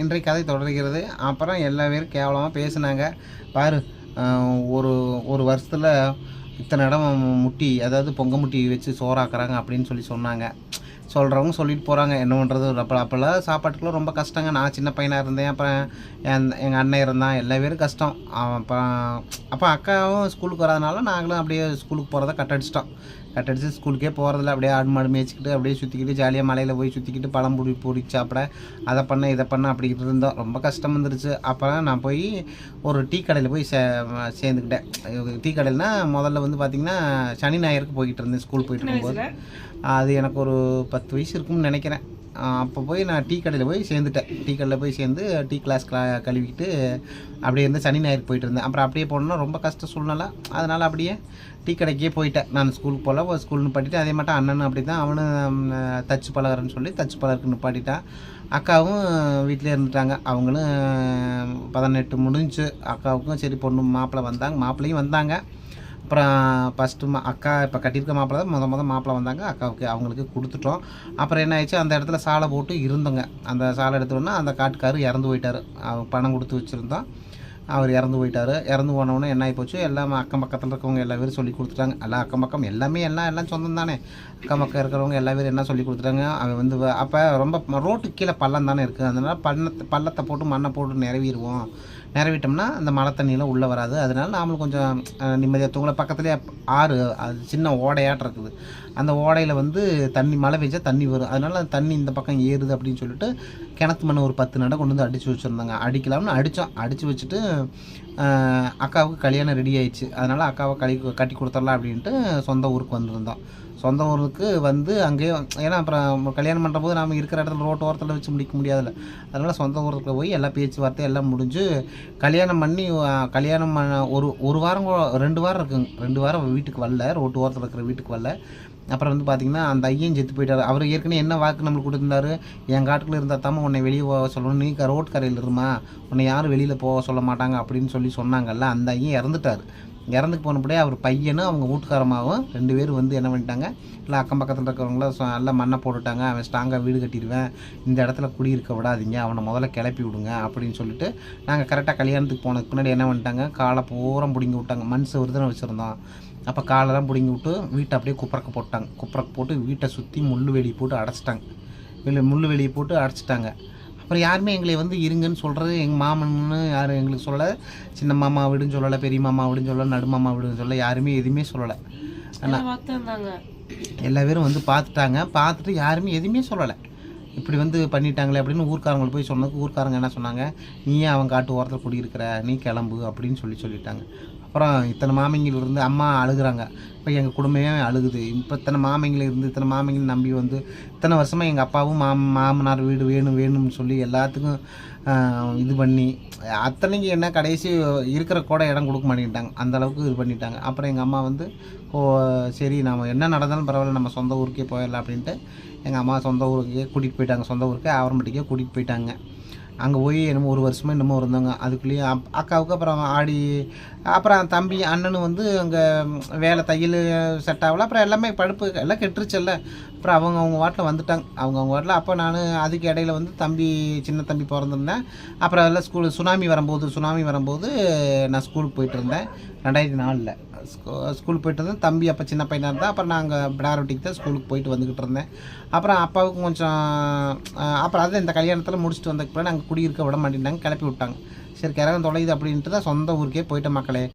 இன்றைய கதை தொடர்கிறது. அப்புறம் எல்லா பேரும் கேவலமாக பேசுனாங்க. பாரு ஒரு ஒரு வருஷத்தில் இத்தனை இடம் முட்டி, அதாவது பொங்க முட்டி வச்சு சோறாக்குறாங்க அப்படின்னு சொன்னாங்க. சொல்கிறவங்க சொல்லிட்டு போகிறாங்க. என்ன பண்ணுறது, அப்போல்லாம் சாப்பாட்டுக்குலாம் ரொம்ப கஷ்டங்க. நான் சின்ன பையனாக இருந்தேன். அப்புறம் எங்கள் அண்ணன் இருந்தான். எல்லா பேரும் கஷ்டம். அப்போ அக்காவும் ஸ்கூலுக்கு வராதனால நாங்களும் அப்படியே ஸ்கூலுக்கு போகிறத கட்டடிச்சு ஸ்கூலுக்கே போகிறதில்ல. அப்படியே ஆடு மாடு மேய்ச்சிக்கிட்டு அப்படியே சுற்றிக்கிட்டு ஜாலியாக மலையில் போய் சுற்றிக்கிட்டு பழம் பிடிச்சி சாப்பிட, அதை பண்ண இதை பண்ண அப்படி இருந்தோம். ரொம்ப கஷ்டம் வந்துருச்சு. அப்புறம் நான் போய் ஒரு டீ கடையில் போய் சேர்ந்துக்கிட்டேன். டீ கடையில்னா முதல்ல வந்து பார்த்திங்கன்னா சனி ஞாயிறுக்கு போய்கிட்டு இருந்தேன். ஸ்கூல் போயிட்டு இருக்கும்போது அது எனக்கு ஒரு 10 வயசு இருக்கும்னு நினைக்கிறேன். அப்போ போய் நான் டீ கடையில் போய் சேர்ந்துட்டேன். டீ கடையில் போய் சேர்ந்து டீ கிளாஸ் கழுவிக்கிட்டு அப்படியே இருந்து சனி ஞாயிறு போயிட்டு இருந்தேன். அப்புறம் அப்படியே போனோன்னா ரொம்ப கஷ்ட சூழ்நிலை. அதனால் அப்படியே டீ கடைக்கே போயிட்டேன். நான் ஸ்கூலுக்கு போகல, ஸ்கூல் நிப்பாட்டிட்டு. அதே மட்டும் அண்ணனும் அப்படி தான், அவனும் தச்சு பழகிறேன்னு சொல்லி தச்சு பழகிறதுக்கு நிப்பாட்டிட்டான். அக்காவும் வீட்டிலே இருந்துட்டாங்க. அவங்களும் 18 முடிஞ்சு. அக்காவுக்கும் சரி பொண்ணு மாப்பிள்ளையும் வந்தாங்க. அப்புறம் ஃபஸ்ட்டு அக்கா இப்போ கட்டியிருக்க மாப்பிள்ளை தான் முத மாப்பிள்ளை வந்தாங்க. அக்காவுக்கு அவங்களுக்கு கொடுத்துட்டோம். அப்புறம் என்ன ஆயிடுச்சு, அந்த இடத்துல சாலை போட்டு இருந்தோங்க. அந்த சாலை எடுத்தோன்னா அந்த காட்டுக்காரர் இறந்து போயிட்டார். பணம் கொடுத்து வச்சுருந்தோம். அவர் இறந்து போயிட்டார். இறந்து போனவுடனே என்ன ஆகி போச்சு, எல்லாம் அக்கம் பக்கத்தில் இருக்கவங்க எல்லா பேரும் சொல்லி கொடுத்துட்டாங்க. அக்கம் பக்கம் எல்லாம் சொந்தம் தானே. அக்கம் பக்கம் இருக்கிறவங்க எல்லா பேரும் என்ன சொல்லி கொடுத்துட்டாங்க, அவன் வந்து அப்போ ரொம்ப ரோட்டுக்கு கீழே பள்ளம் தானே இருக்குது. அதனால் பள்ளத்தை போட்டு மண்ணை போட்டு நிறவிட்டோம்னா அந்த மழை தண்ணியெலாம் உள்ளே வராது. அதனால் நாமளும் கொஞ்சம் நிம்மதியாக தூங்கலை. பக்கத்துலேயே ஆறு, அது சின்ன ஓடையாட்டம் இருக்குது. அந்த ஓடையில் வந்து தண்ணி மழை பெஞ்சா தண்ணி வரும். அதனால் அந்த தண்ணி இந்த பக்கம் ஏறுது அப்படின்னு சொல்லிட்டு கிணத்து மண் ஒரு 10 நடை கொண்டு வந்து அடித்து வச்சுருந்தாங்க. அடிக்கலாம்னு அடித்து வச்சுட்டு அக்காவுக்கு கல்யாணம் ரெடி ஆயிடுச்சு. அதனால் அக்காவை கட்டி கொடுத்துடலாம் அப்படின்ட்டு சொந்த ஊருக்கு வந்திருந்தோம். சொந்த ஊருக்கு வந்து அங்கேயே, ஏன்னா அப்புறம் கல்யாணம் பண்ணுறபோது நாம் இருக்கிற இடத்துல ரோட்டு ஓரத்தில் வச்சு முடிக்க முடியாதுல்ல. அதனால் சொந்த ஊருக்கு போய் எல்லா பேச்சுவார்த்தை எல்லாம் முடிஞ்சு கல்யாணம் பண்ண ஒரு வாரம் 2 வாரம் இருக்குங்க. 2 வாரம் வீட்டுக்கு வரல, ரோட்டு ஓரத்தில் இருக்கிற வீட்டுக்கு வரல. அப்புறம் வந்து பார்த்திங்கன்னா அந்த ஐயன் செத்து போயிட்டார். அவர் ஏற்கனவே என்ன வாக்கு நம்மளுக்கு கொடுத்துருந்தாரு, என் காட்டுக்குள்ளே இருந்தால் தாம உன்னை வெளியே போக சொல்லணும், நீ ரோட் கரையில் இருமா, உன்னை யாரும் வெளியில் போக சொல்ல மாட்டாங்க அப்படின்னு சொன்னாங்கல்ல. அந்த ஐயன் இறந்துட்டார். இறந்துக்கு போனப்படியே அவர் பையனும் அவங்க வீட்டுக்காரமாகவும் 2 பேரும் வந்து என்ன பண்ணிட்டாங்க, இல்லை அக்கம் பக்கத்தில் இருக்கிறவங்கள எல்லாம் மண்ணை போட்டுட்டாங்க. அவன் ஸ்ட்ராங்காக வீடு கட்டிடுவேன், இந்த இடத்துல குடியிருக்க விடாதீங்க, அவனை முதல்ல கிளப்பி விடுங்க அப்படின்னு சொல்லிட்டு நாங்கள் கரெக்டாக கல்யாணத்துக்கு போனதுக்கு பின்னாடி என்ன பண்ணிட்டாங்க, காலை பூரா பிடுங்கி விட்டாங்க. மண் சவறு வச்சுருந்தோம். அப்போ காலெல்லாம் பிடுங்கி விட்டு வீட்டை அப்படியே குப்புறக்கு போட்டு வீட்டை சுற்றி முள்ளு வெளியே போட்டு அடைச்சிட்டாங்க. அப்புறம் யாருமே எங்களை வந்து இருங்கன்னு சொல்கிறது, எங்கள் மாமன்னு யாரும் எங்களுக்கு சொல்லலை. சின்ன மாமா வீடுன்னு சொல்லலை, பெரிய மாமா வீடுன்னு சொல்லலை, நடு மாமா வீடுன்னு சொல்லலை, யாருமே எதுவுமே சொல்லலை. ஆனால் எல்லா பேரும் வந்து பார்த்துட்டு யாருமே எதுவுமே சொல்லலை. இப்படி வந்து பண்ணிட்டாங்களே அப்படின்னு ஊர்க்காரங்களுக்கு போய் சொன்னதுக்கு ஊர்க்காரங்க என்ன சொன்னாங்க, நீயே அவன் காட்டு ஓரத்தில் குடியிருக்கிற, நீ கிளம்பு அப்படின்னு சொல்லிட்டாங்க. அப்புறம் இத்தனை மாமிங்கள் இருந்து அம்மா அழுகுறாங்க. இப்போ எங்கள் குடும்பமே அழுகுது. இப்போ இத்தனை மாமிங்களை நம்பி வந்து இத்தனை வருஷமாக எங்கள் அப்பாவும் மாமனார் வீடு வேணும்னு சொல்லி எல்லாத்துக்கும் இது பண்ணி அத்தனைக்கு என்ன கடைசி இருக்கிற கூட இடம் கொடுக்க மாட்டேங்கிட்டாங்க. அந்தளவுக்கு இது பண்ணிட்டாங்க. அப்புறம் எங்கள் அம்மா வந்து சரி நம்ம என்ன நடந்தாலும் பரவாயில்ல, நம்ம சொந்த ஊருக்கே போயிடலாம் அப்படின்ட்டு எங்கள் அம்மா சொந்த ஊருக்கே கூட்டிகிட்டு போயிட்டாங்க. சொந்த ஊருக்கு ஆவரம்பட்டிக்கே கூட்டிகிட்டு போயிட்டாங்க. அங்கே போய் என்னமோ 1 வருஷமோ என்னமோ இருந்தாங்க. அதுக்குள்ளேயே அக்காவுக்கு அப்புறம் தம்பி அண்ணனும் வந்து அங்கே வேலை தையல் செட் ஆகலை. அப்புறம் எல்லாமே படிப்பு எல்லாம் கெட்டுருச்சல்ல. அப்புறம் அவங்க வாட்டில் வந்துட்டாங்க. அவங்க வாட்டில். அப்போ நான் அதுக்கு இடையில வந்து சின்ன தம்பி பிறந்திருந்தேன். அப்புறம் எல்லாம் சுனாமி வரும்போது நான் ஸ்கூலுக்கு போயிட்டு இருந்தேன். 2004 ஸ்கூலுக்கு போயிட்டு இருந்தேன். தம்பி அப்போ சின்ன பையனாக இருந்தால். அப்புறம் நாங்கள் பிடாரொட்டிக்கு தான் ஸ்கூலுக்கு போயிட்டு வந்துக்கிட்டு இருந்தேன். அப்புறம் அப்பாவுக்கு கொஞ்சம் அப்புறம் அதை இந்த கல்யாணத்தில் முடிச்சுட்டு வந்ததுக்கு நாங்கள் குடியிருக்க விட மாட்டேங்கிறாங்க, கிளப்பி விட்டாங்க. சரி கிரகம் தொலையுது அப்படின்ட்டு தான் சொந்த ஊருக்கே போயிட்ட மக்களே.